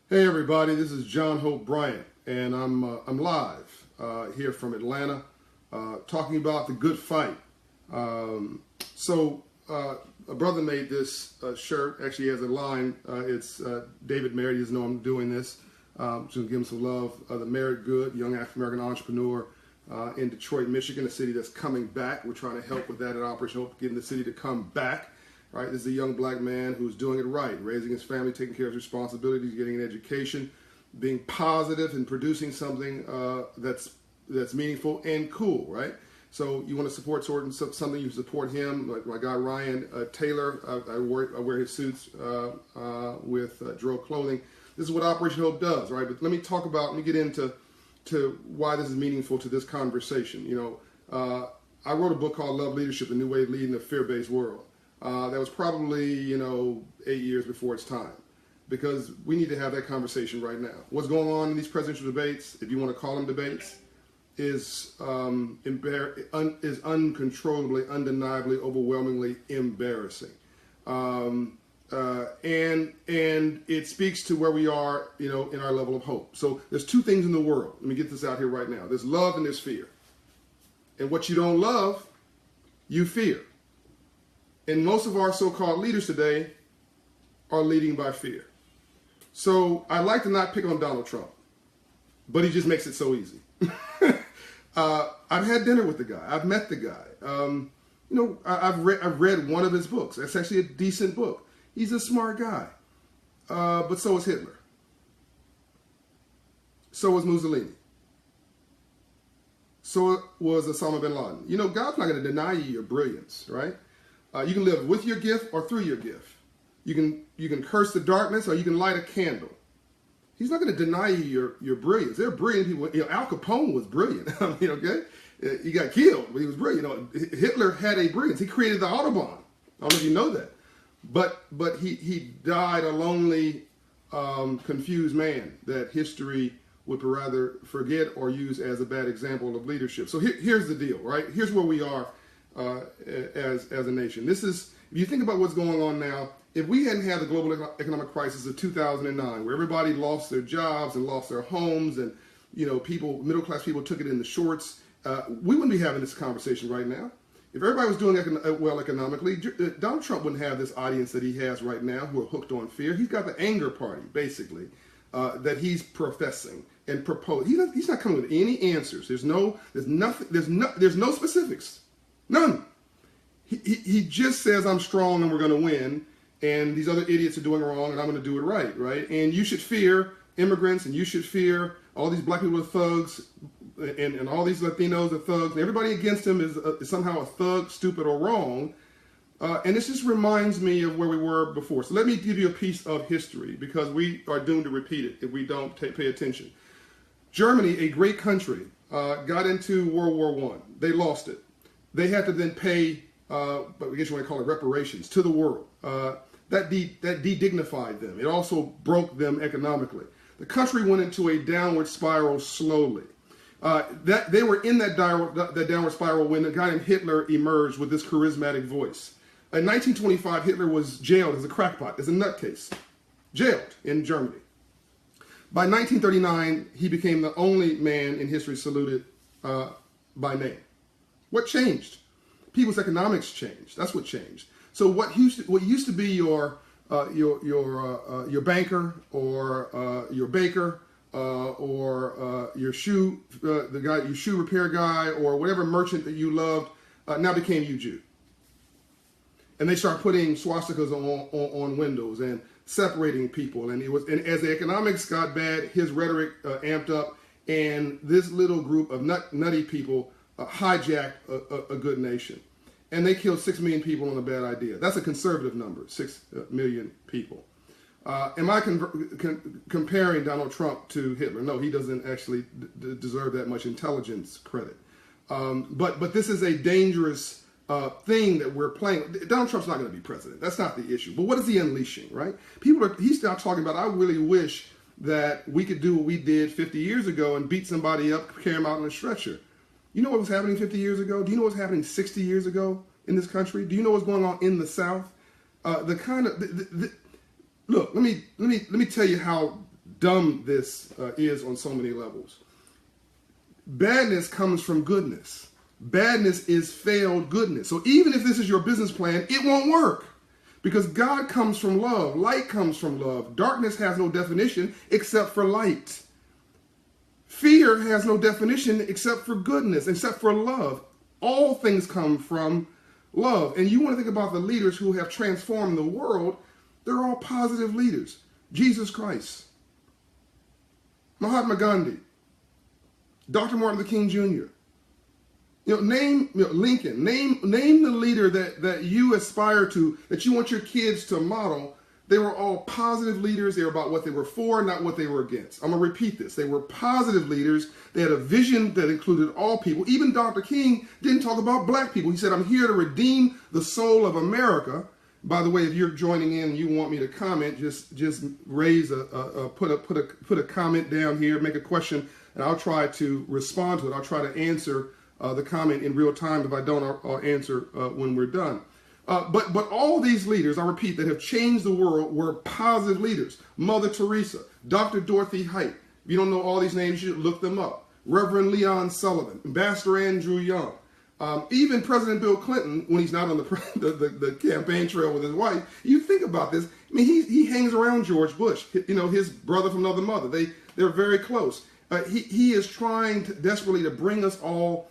Hey everybody, this is John Hope Bryant, and I'm live here from Atlanta, talking about the good fight. A brother made this shirt. Actually, he has a line. It's David Merritt. He doesn't know I'm doing this. Just gonna give him some love. The Merritt Good, young African American entrepreneur in Detroit, Michigan, a city that's coming back. We're trying to help with that at Operation Hope, getting the city to come back. Right, this is a young black man who's doing it right, raising his family, taking care of his responsibilities, getting an education, being positive, and producing something that's meaningful and cool. Right. So you want to support something, you support him. Like my guy Ryan Taylor, I wear his suits with Drill Clothing. This is what Operation Hope does. Right. But let me get into why this is meaningful to this conversation. I wrote a book called Love Leadership: A New Way of Leading a Fear-Based World. That was probably, 8 years before its time, because we need to have that conversation right now. What's going on in these presidential debates, if you want to call them debates, is uncontrollably, undeniably, overwhelmingly embarrassing. And it speaks to where we are, in our level of hope. So there's two things in the world. Let me get this out here right now. There's love and there's fear. And what you don't love, you fear. And most of our so-called leaders today are leading by fear. So I like to not pick on Donald Trump, but he just makes it so easy. I've had dinner with the guy. I've met the guy. I've read one of his books. That's actually a decent book. He's a smart guy. But so is Hitler. So was Mussolini. So was Osama bin Laden. God's not going to deny you your brilliance, right? You can live with your gift or through your gift. You can curse the darkness, or you can light a candle. He's not going to deny you your brilliance. There are brilliant people. Al Capone was brilliant. Okay? He got killed, but he was brilliant. Hitler had a brilliance. He created the Autobahn. I don't know if you know that. But he died a lonely, confused man that history would rather forget or use as a bad example of leadership. So here's the deal, right? Here's where we are as a nation. This is, if you think about what's going on now, if we hadn't had the global economic crisis of 2009, where everybody lost their jobs and lost their homes, and middle class people took it in the shorts, we wouldn't be having this conversation right now. If everybody was doing well economically, Donald Trump wouldn't have this audience that he has right now, who are hooked on fear. He's got the anger party, basically, that he's professing and proposing. He's not coming with any answers. There's no specifics. None. He just says, I'm strong and we're going to win, and these other idiots are doing wrong and I'm going to do it right? And you should fear immigrants, and you should fear all these black people are thugs, and all these Latinos are thugs, and everybody against him is somehow a thug, stupid, or wrong. And this just reminds me of where we were before. So let me give you a piece of history, because we are doomed to repeat it if we don't pay attention. Germany, a great country, got into World War I. They lost it. They had to then pay, but I guess you want to call it reparations, to the world. That de-dignified them. It also broke them economically. The country went into a downward spiral slowly. They were in that downward spiral when a guy named Hitler emerged with this charismatic voice. In 1925, Hitler was jailed as a crackpot, as a nutcase. Jailed in Germany. By 1939, he became the only man in history saluted by name. What changed? People's economics changed. That's what changed. So what used to be your banker, or your baker, or your shoe repair guy, or whatever merchant that you loved, now became you Jew. And they start putting swastikas on windows and separating people. And as the economics got bad, his rhetoric amped up, and this little group of nutty people hijacked a good nation. And they killed 6 million people on a bad idea. That's a conservative number, 6 million people. Am I comparing Donald Trump to Hitler? No, he doesn't actually deserve that much intelligence credit. But this is a dangerous thing that we're playing. Donald Trump's not going to be president. That's not the issue. But what is he unleashing, right? He's now talking about, I really wish that we could do what we did 50 years ago and beat somebody up, carry him out in a stretcher. You know what was happening 50 years ago? Do you know what was happening 60 years ago in this country? Do you know what's going on in the South? Look, let me tell you how dumb this is on so many levels. Badness comes from goodness. Badness is failed goodness. So even if this is your business plan, it won't work. Because God comes from love. Light comes from love. Darkness has no definition except for light. Fear has no definition except for goodness, except for love. All things come from love. And you want to think about the leaders who have transformed the world. They're all positive leaders. Jesus Christ, Mahatma Gandhi, Dr. Martin Luther King Jr. Name Lincoln. Name the leader that you aspire to, that you want your kids to model. They were all positive leaders. They were about what they were for, not what they were against. I'm going to repeat this. They were positive leaders. They had a vision that included all people. Even Dr. King didn't talk about black people. He said, I'm here to redeem the soul of America. By the way, if you're joining in and you want me to comment, just raise put a comment down here, make a question, and I'll try to respond to it. I'll try to answer the comment in real time. If I don't, I'll answer when we're done. But all these leaders, I repeat, that have changed the world were positive leaders. Mother Teresa, Dr. Dorothy Height. If you don't know all these names, you should look them up. Reverend Leon Sullivan, Ambassador Andrew Young. Even President Bill Clinton, when he's not on the campaign trail with his wife, you think about this. I mean, he hangs around George Bush, his brother from another mother. They're very close. He is trying desperately to bring us all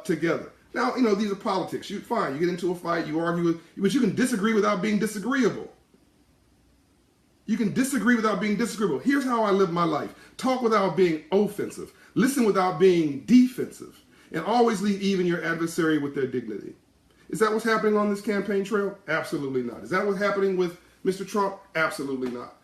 together. Now, these are politics. You get into a fight, you argue, but you can disagree without being disagreeable. You can disagree without being disagreeable. Here's how I live my life. Talk without being offensive. Listen without being defensive. And always leave even your adversary with their dignity. Is that what's happening on this campaign trail? Absolutely not. Is that what's happening with Mr. Trump? Absolutely not.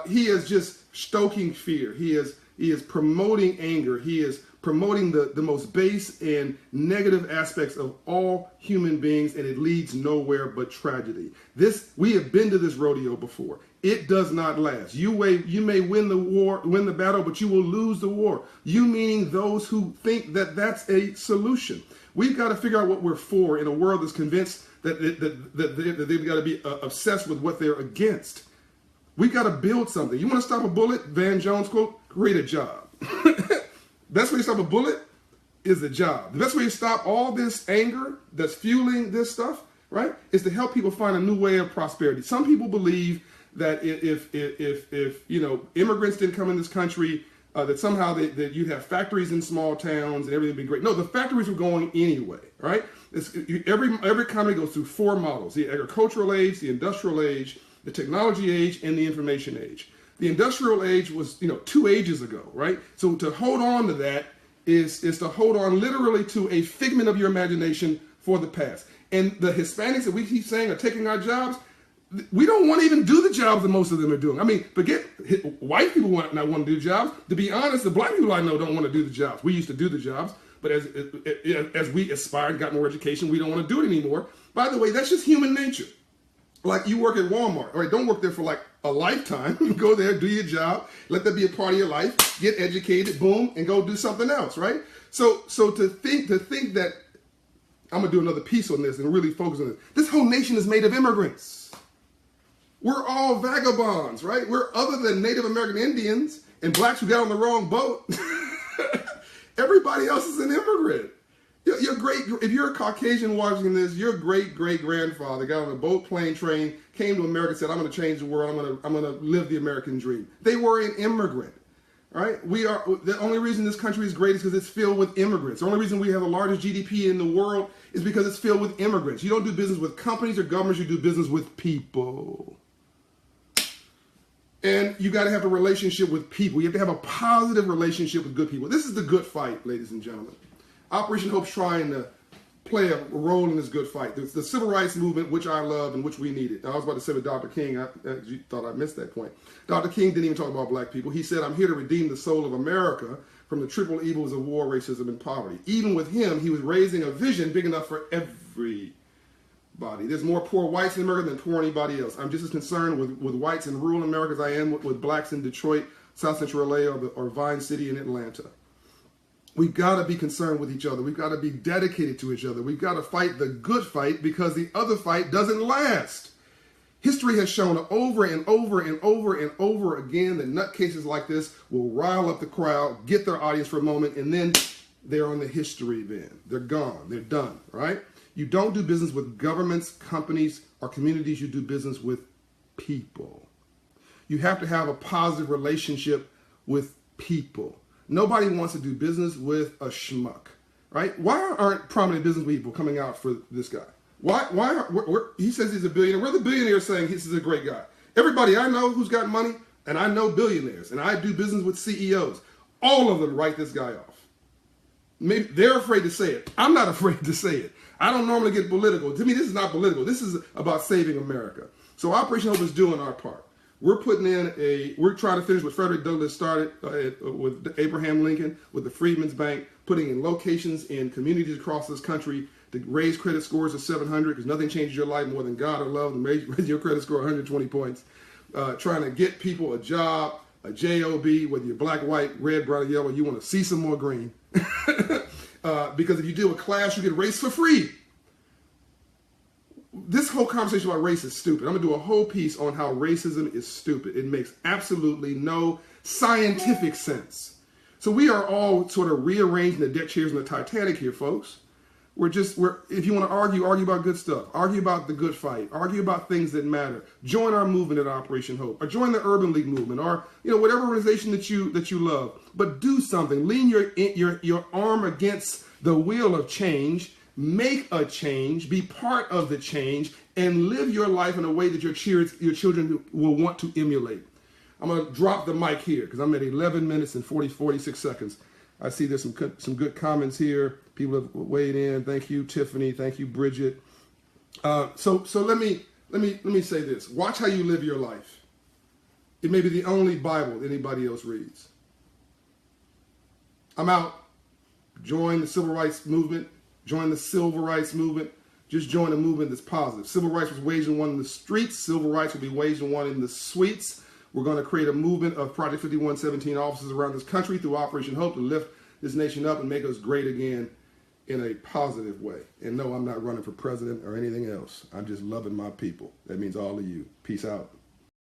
He is just stoking fear. He is promoting anger. He is promoting the most base and negative aspects of all human beings, and it leads nowhere but tragedy. We have been to this rodeo before. It does not last. You may win the battle, but you will lose the war. You meaning those who think that that's a solution. We've got to figure out what we're for in a world that's convinced that they've got to be obsessed with what they're against. We've got to build something. You want to stop a bullet? Van Jones quote, create a job. Best way to stop a bullet is a job. The best way to stop all this anger that's fueling this stuff, right, is to help people find a new way of prosperity. Some people believe that if immigrants didn't come in this country, that somehow that you'd have factories in small towns and everything would be great. No, the factories were going anyway, right? Every economy goes through four models: the agricultural age, the industrial age, the technology age, and the information age. The industrial age was, 2 ages ago, right? So to hold on to that is to hold on literally to a figment of your imagination for the past. And the Hispanics that we keep saying are taking our jobs, we don't want to even do the jobs that most of them are doing. I mean, forget white people not want to do jobs. To be honest, the black people I know don't want to do the jobs. We used to do the jobs, but as we aspired and got more education, we don't want to do it anymore. By the way, that's just human nature. Like you work at Walmart, all right? Don't work there for like a lifetime. Go there, do your job, let that be a part of your life, get educated, boom, and go do something else, right? So to think that I'm gonna do another piece on this and really focus on this. This whole nation is made of immigrants. We're all vagabonds, right? We're other than Native American Indians and blacks who got on the wrong boat. Everybody else is an immigrant. If you're a Caucasian watching this, your great-great-grandfather got on a boat, plane, train, came to America and said, I'm going to change the world, I'm going to live the American dream. They were an immigrant, right? The only reason this country is great is because it's filled with immigrants. The only reason we have the largest GDP in the world is because it's filled with immigrants. You don't do business with companies or governments, you do business with people. And you got to have a relationship with people. You have to have a positive relationship with good people. This is the good fight, ladies and gentlemen. Operation Hope's trying to play a role in this good fight. The civil rights movement, which I love and which we needed. I was about to say with Dr. King, you thought I missed that point. Dr. King didn't even talk about black people. He said, I'm here to redeem the soul of America from the triple evils of war, racism, and poverty. Even with him, he was raising a vision big enough for everybody. There's more poor whites in America than poor anybody else. I'm just as concerned with whites in rural America as I am with blacks in Detroit, South Central LA, or Vine City in Atlanta. We've got to be concerned with each other. We've got to be dedicated to each other. We've got to fight the good fight because the other fight doesn't last. History has shown over and over and over and over again that nutcases like this will rile up the crowd, get their audience for a moment, and then they're on the history bin. They're gone. They're done, right? You don't do business with governments, companies, or communities. You do business with people. You have to have a positive relationship with people. Nobody wants to do business with a schmuck, right? Why aren't prominent business people coming out for this guy? He says he's a billionaire. We're the billionaires saying he's a great guy. Everybody I know who's got money, and I know billionaires, and I do business with CEOs, all of them write this guy off. Maybe they're afraid to say it. I'm not afraid to say it. I don't normally get political. To me, this is not political. This is about saving America. So Operation Hope is doing our part. We're we're trying to finish what Frederick Douglass started with Abraham Lincoln, with the Freedmen's Bank, putting in locations in communities across this country to raise credit scores to 700, because nothing changes your life more than God or love, and raise your credit score 120 points. Trying to get people a job, a job, whether you're black, white, red, brown, or yellow, you want to see some more green. Because if you do a class, you get race for free. This whole conversation about race is stupid. I'm going to do a whole piece on how racism is stupid. It makes absolutely no scientific sense. So we are all sort of rearranging the deck chairs in the Titanic here, folks. If you want to argue about good stuff. Argue about the good fight. Argue about things that matter. Join our movement at Operation Hope, or join the Urban League movement, or whatever organization that you love. But do something. Lean your arm against the wheel of change. Make a change. Be part of the change, and live your life in a way that your children will want to emulate. I'm going to drop the mic here because I'm at 11 minutes and 46 seconds. I see there's some good comments here. People have weighed in. Thank you, Tiffany. Thank you, Bridget. So let me say this. Watch how you live your life. It may be the only Bible that anybody else reads. I'm out. Join the civil rights movement. Join the civil rights movement. Just join a movement that's positive. Civil rights was waged and won in the streets. Civil rights will be waged and won in the suites. We're going to create a movement of Project 5117 offices around this country through Operation Hope to lift this nation up and make us great again in a positive way. And no, I'm not running for president or anything else. I'm just loving my people. That means all of you. Peace out.